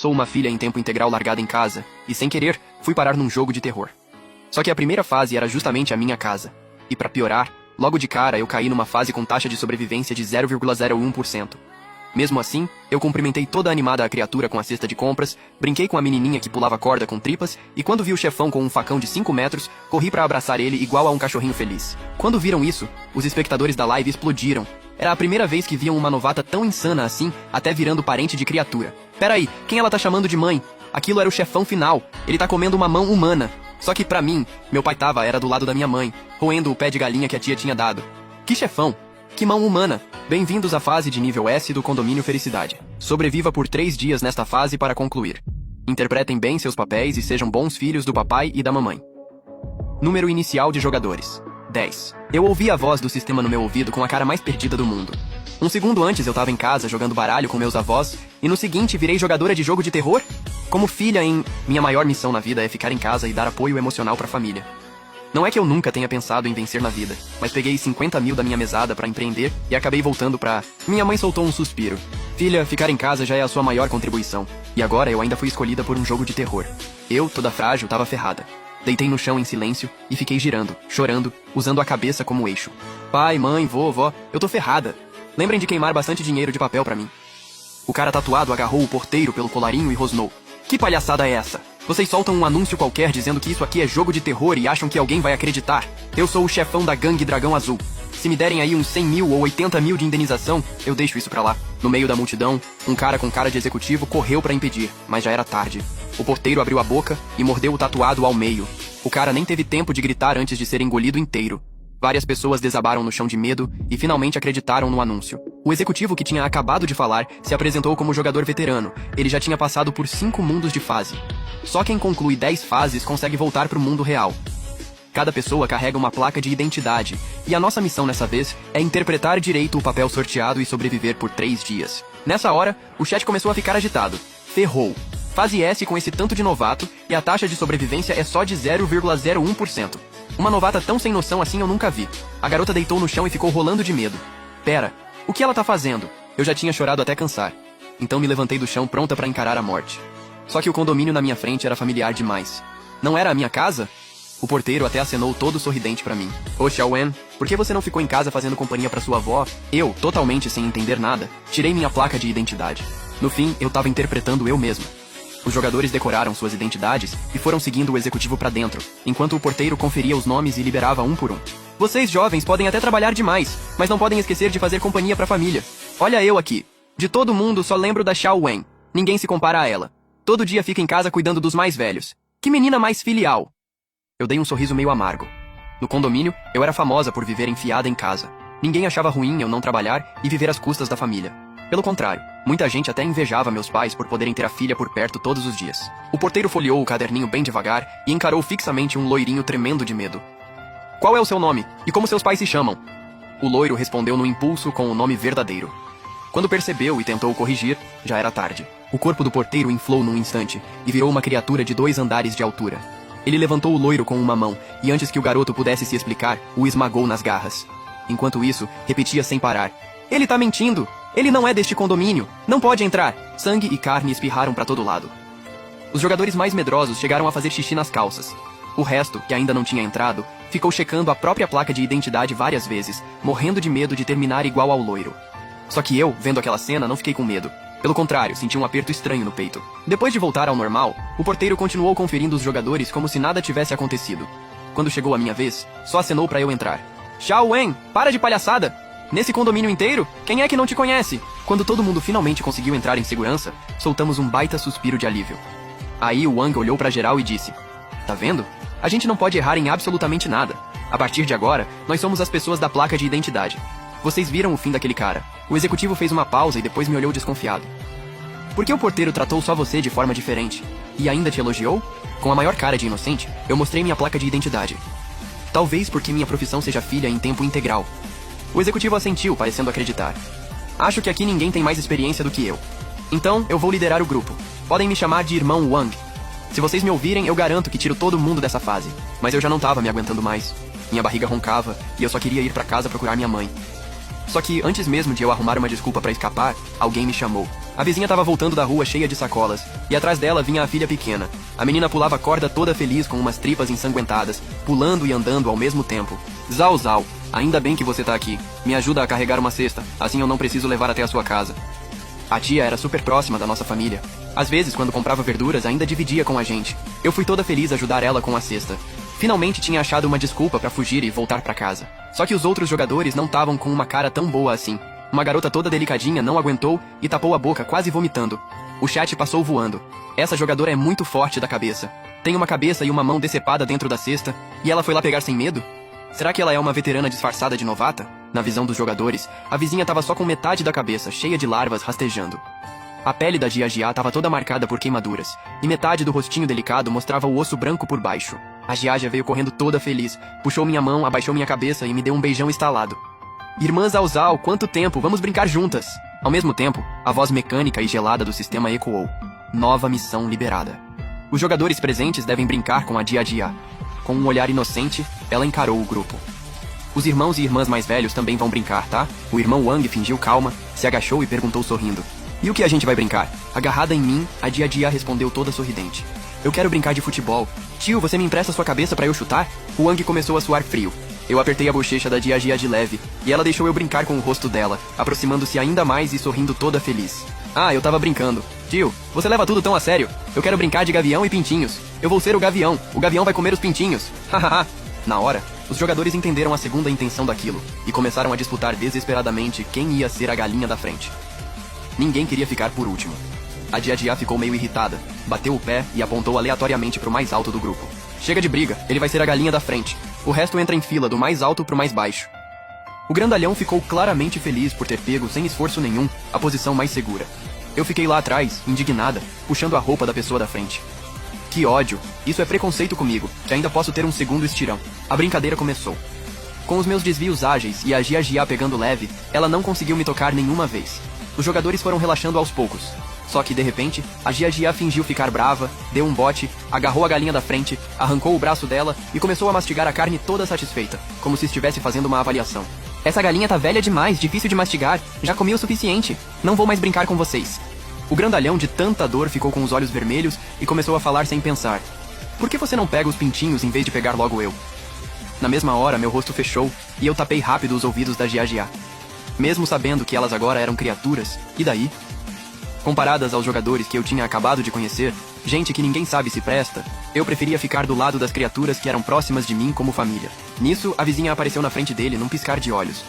Sou uma filha em tempo integral largada em casa, e sem querer, fui parar num jogo de terror. Só que a primeira fase era justamente a minha casa. E pra piorar, logo de cara eu caí numa fase com taxa de sobrevivência de 0,01%. Mesmo assim, eu cumprimentei toda animada a criatura com a cesta de compras, brinquei com a menininha que pulava corda com tripas, e quando vi o chefão com um facão de 5 metros, corri pra abraçar ele igual a um cachorrinho feliz. Quando viram isso, os espectadores da live explodiram. Era a primeira vez que viam uma novata tão insana assim, até virando parente de criatura. Pera aí, quem ela tá chamando de mãe? Aquilo era o chefão final, ele tá comendo uma mão humana. Só que pra mim, meu pai era do lado da minha mãe, roendo o pé de galinha que a tia tinha dado. Que chefão? Que mão humana! Bem-vindos à fase de nível S do Condomínio Felicidade. Sobreviva por 3 dias nesta fase para concluir. Interpretem bem seus papéis e sejam bons filhos do papai e da mamãe. Número inicial de jogadores: 10. Eu ouvi a voz do sistema no meu ouvido com a cara mais perdida do mundo. Um segundo antes eu tava em casa jogando baralho com meus avós, e no seguinte virei jogadora de jogo de terror? Como filha minha maior missão na vida é ficar em casa e dar apoio emocional pra família. Não é que eu nunca tenha pensado em vencer na vida, mas peguei 50 mil da minha mesada pra empreender e acabei voltando pra... Minha mãe soltou um suspiro. Filha, ficar em casa já é a sua maior contribuição. E agora eu ainda fui escolhida por um jogo de terror. Eu, toda frágil, tava ferrada. Deitei no chão em silêncio e fiquei girando, chorando, usando a cabeça como eixo. Pai, mãe, vó, eu tô ferrada. Lembrem de queimar bastante dinheiro de papel pra mim. O cara tatuado agarrou o porteiro pelo colarinho e rosnou. Que palhaçada é essa? Vocês soltam um anúncio qualquer dizendo que isso aqui é jogo de terror e acham que alguém vai acreditar. Eu sou o chefão da gangue Dragão Azul. Se me derem aí uns 100 mil ou 80 mil de indenização, eu deixo isso pra lá. No meio da multidão, um cara com cara de executivo correu pra impedir, mas já era tarde. O porteiro abriu a boca e mordeu o tatuado ao meio. O cara nem teve tempo de gritar antes de ser engolido inteiro. Várias pessoas desabaram no chão de medo e finalmente acreditaram no anúncio. O executivo que tinha acabado de falar se apresentou como jogador veterano. Ele já tinha passado por 5 mundos de fase. Só quem conclui 10 fases consegue voltar pro mundo real. Cada pessoa carrega uma placa de identidade, e a nossa missão nessa vez é interpretar direito o papel sorteado e sobreviver por 3 dias. Nessa hora, o chat começou a ficar agitado. Ferrou. Fase S com esse tanto de novato, e a taxa de sobrevivência é só de 0,01%. Uma novata tão sem noção assim eu nunca vi. A garota deitou no chão e ficou rolando de medo. Pera, o que ela tá fazendo? Eu já tinha chorado até cansar. Então me levantei do chão pronta pra encarar a morte. Só que o condomínio na minha frente era familiar demais. Não era a minha casa? O porteiro até acenou todo sorridente pra mim. Ô Xiaowen, por que você não ficou em casa fazendo companhia pra sua avó? Eu, totalmente sem entender nada, tirei minha placa de identidade. No fim, eu tava interpretando eu mesmo. Os jogadores decoraram suas identidades e foram seguindo o executivo pra dentro, enquanto o porteiro conferia os nomes e liberava um por um. Vocês jovens podem até trabalhar demais, mas não podem esquecer de fazer companhia pra família. Olha eu aqui. De todo mundo só lembro da Xiaowen. Ninguém se compara a ela. Todo dia fica em casa cuidando dos mais velhos. Que menina mais filial. Eu dei um sorriso meio amargo. No condomínio, eu era famosa por viver enfiada em casa. Ninguém achava ruim eu não trabalhar e viver às custas da família. Pelo contrário, muita gente até invejava meus pais por poderem ter a filha por perto todos os dias. O porteiro folheou o caderninho bem devagar e encarou fixamente um loirinho tremendo de medo. Qual é o seu nome? E como seus pais se chamam? O loiro respondeu no impulso com o nome verdadeiro. Quando percebeu e tentou corrigir, já era tarde. O corpo do porteiro inflou num instante e virou uma criatura de 2 andares de altura. Ele levantou o loiro com uma mão e antes que o garoto pudesse se explicar, o esmagou nas garras. Enquanto isso, repetia sem parar. Ele tá mentindo! Ele não é deste condomínio! Não pode entrar! Sangue e carne espirraram pra todo lado. Os jogadores mais medrosos chegaram a fazer xixi nas calças. O resto, que ainda não tinha entrado, ficou checando a própria placa de identidade várias vezes, morrendo de medo de terminar igual ao loiro. Só que eu, vendo aquela cena, não fiquei com medo. Pelo contrário, senti um aperto estranho no peito. Depois de voltar ao normal, o porteiro continuou conferindo os jogadores como se nada tivesse acontecido. Quando chegou a minha vez, só acenou pra eu entrar. Xiaowen, para de palhaçada! Nesse condomínio inteiro? Quem é que não te conhece? Quando todo mundo finalmente conseguiu entrar em segurança, soltamos um baita suspiro de alívio. Aí o Wang olhou pra geral e disse: Tá vendo? A gente não pode errar em absolutamente nada. A partir de agora, nós somos as pessoas da placa de identidade. Vocês viram o fim daquele cara. O executivo fez uma pausa e depois me olhou desconfiado. Por que o porteiro tratou só você de forma diferente? E ainda te elogiou? Com a maior cara de inocente, eu mostrei minha placa de identidade. Talvez porque minha profissão seja filha em tempo integral. O executivo assentiu, parecendo acreditar. Acho que aqui ninguém tem mais experiência do que eu. Então, eu vou liderar o grupo. Podem me chamar de Irmão Wang. Se vocês me ouvirem, eu garanto que tiro todo mundo dessa fase. Mas eu já não tava me aguentando mais. Minha barriga roncava e eu só queria ir pra casa procurar minha mãe. Só que, antes mesmo de eu arrumar uma desculpa pra escapar, alguém me chamou. A vizinha estava voltando da rua cheia de sacolas, e atrás dela vinha a filha pequena. A menina pulava a corda toda feliz com umas tripas ensanguentadas, pulando e andando ao mesmo tempo. Zau, Zau, ainda bem que você tá aqui. Me ajuda a carregar uma cesta, assim eu não preciso levar até a sua casa. A tia era super próxima da nossa família. Às vezes, quando comprava verduras, ainda dividia com a gente. Eu fui toda feliz ajudar ela com a cesta. Finalmente tinha achado uma desculpa pra fugir e voltar pra casa. Só que os outros jogadores não estavam com uma cara tão boa assim. Uma garota toda delicadinha não aguentou e tapou a boca quase vomitando. O chat passou voando. Essa jogadora é muito forte da cabeça. Tem uma cabeça e uma mão decepada dentro da cesta, e ela foi lá pegar sem medo? Será que ela é uma veterana disfarçada de novata? Na visão dos jogadores, a vizinha estava só com metade da cabeça, cheia de larvas rastejando. A pele da Gia Gia estava toda marcada por queimaduras, e metade do rostinho delicado mostrava o osso branco por baixo. A Gia Gia veio correndo toda feliz, puxou minha mão, abaixou minha cabeça e me deu um beijão estalado. Irmã Zau Zau, quanto tempo, vamos brincar juntas! Ao mesmo tempo, a voz mecânica e gelada do sistema ecoou. Nova missão liberada. Os jogadores presentes devem brincar com a Gia Gia. Com um olhar inocente, ela encarou o grupo. Os irmãos e irmãs mais velhos também vão brincar, tá? O irmão Wang fingiu calma, se agachou e perguntou sorrindo. E o que a gente vai brincar? Agarrada em mim, a Gia Gia respondeu toda sorridente. Eu quero brincar de futebol. Tio, você me empresta sua cabeça pra eu chutar? O Wang começou a suar frio. Eu apertei a bochecha da Gia Gia de leve, e ela deixou eu brincar com o rosto dela, aproximando-se ainda mais e sorrindo toda feliz. Ah, eu tava brincando. Tio, você leva tudo tão a sério? Eu quero brincar de gavião e pintinhos. Eu vou ser o gavião vai comer os pintinhos. Hahaha. Na hora, os jogadores entenderam a segunda intenção daquilo, e começaram a disputar desesperadamente quem ia ser a galinha da frente. Ninguém queria ficar por último. A Gia Gia ficou meio irritada, bateu o pé e apontou aleatoriamente pro mais alto do grupo. Chega de briga, ele vai ser a galinha da frente. O resto entra em fila do mais alto pro mais baixo. O grandalhão ficou claramente feliz por ter pego, sem esforço nenhum, a posição mais segura. Eu fiquei lá atrás, indignada, puxando a roupa da pessoa da frente. Que ódio! Isso é preconceito comigo, que ainda posso ter um segundo estirão. A brincadeira começou. Com os meus desvios ágeis e a Gia Gia pegando leve, ela não conseguiu me tocar nenhuma vez. Os jogadores foram relaxando aos poucos. Só que, de repente, a Gia Gia fingiu ficar brava, deu um bote, agarrou a galinha da frente, arrancou o braço dela e começou a mastigar a carne toda satisfeita, como se estivesse fazendo uma avaliação. Essa galinha tá velha demais, difícil de mastigar, já comi o suficiente, não vou mais brincar com vocês. O grandalhão de tanta dor ficou com os olhos vermelhos e começou a falar sem pensar. Por que você não pega os pintinhos em vez de pegar logo eu? Na mesma hora, meu rosto fechou e eu tapei rápido os ouvidos da Gia Gia. Mesmo sabendo que elas agora eram criaturas, e daí? Comparadas aos jogadores que eu tinha acabado de conhecer, gente que ninguém sabe se presta, eu preferia ficar do lado das criaturas que eram próximas de mim como família. Nisso, a vizinha apareceu na frente dele num piscar de olhos.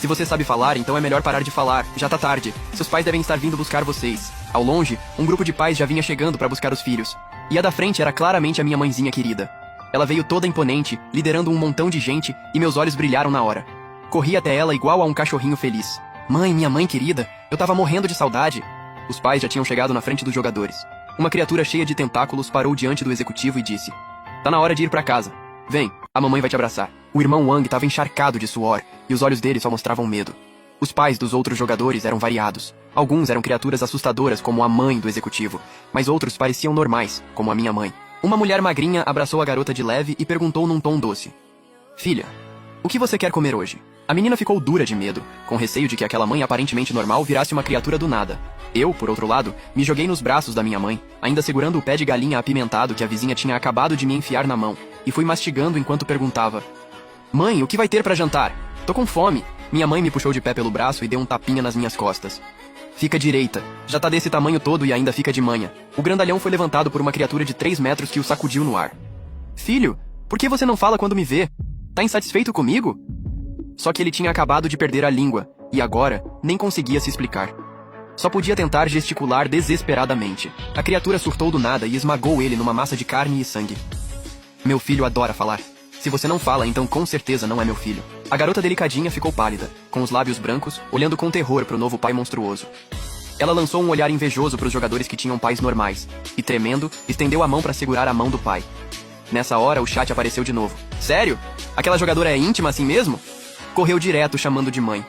Se você sabe falar, então é melhor parar de falar, já tá tarde, seus pais devem estar vindo buscar vocês. Ao longe, um grupo de pais já vinha chegando para buscar os filhos. E a da frente era claramente a minha mãezinha querida. Ela veio toda imponente, liderando um montão de gente, e meus olhos brilharam na hora. Corri até ela igual a um cachorrinho feliz. Mãe, minha mãe querida, eu tava morrendo de saudade. Os pais já tinham chegado na frente dos jogadores. Uma criatura cheia de tentáculos parou diante do executivo e disse: Tá na hora de ir pra casa. Vem, a mamãe vai te abraçar. O irmão Wang estava encharcado de suor, e os olhos dele só mostravam medo. Os pais dos outros jogadores eram variados. Alguns eram criaturas assustadoras, como a mãe do executivo, mas outros pareciam normais, como a minha mãe. Uma mulher magrinha abraçou a garota de leve e perguntou num tom doce: Filha, o que você quer comer hoje? A menina ficou dura de medo, com receio de que aquela mãe aparentemente normal virasse uma criatura do nada. Eu, por outro lado, me joguei nos braços da minha mãe, ainda segurando o pé de galinha apimentado que a vizinha tinha acabado de me enfiar na mão, e fui mastigando enquanto perguntava: Mãe, o que vai ter pra jantar? Tô com fome. Minha mãe me puxou de pé pelo braço e deu um tapinha nas minhas costas. Fica direita. Já tá desse tamanho todo e ainda fica de manha. O grandalhão foi levantado por uma criatura de 3 metros que o sacudiu no ar. Filho, por que você não fala quando me vê? Tá insatisfeito comigo? Só que ele tinha acabado de perder a língua, e agora nem conseguia se explicar. Só podia tentar gesticular desesperadamente. A criatura surtou do nada e esmagou ele numa massa de carne e sangue. Meu filho adora falar. Se você não fala, então com certeza não é meu filho. A garota delicadinha ficou pálida, com os lábios brancos, olhando com terror pro novo pai monstruoso. Ela lançou um olhar invejoso pros jogadores que tinham pais normais, e tremendo, estendeu a mão pra segurar a mão do pai. Nessa hora, o chat apareceu de novo. Sério? Aquela jogadora é íntima assim mesmo? Correu direto chamando de mãe.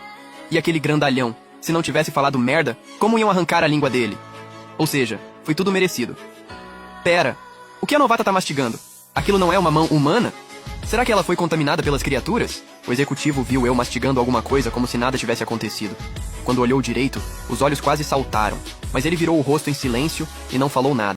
E aquele grandalhão, se não tivesse falado merda, como iam arrancar a língua dele? Ou seja, foi tudo merecido. Pera, o que a novata tá mastigando? Aquilo não é uma mão humana? Será que ela foi contaminada pelas criaturas? O executivo viu eu mastigando alguma coisa como se nada tivesse acontecido. Quando olhou direito, os olhos quase saltaram, mas ele virou o rosto em silêncio e não falou nada.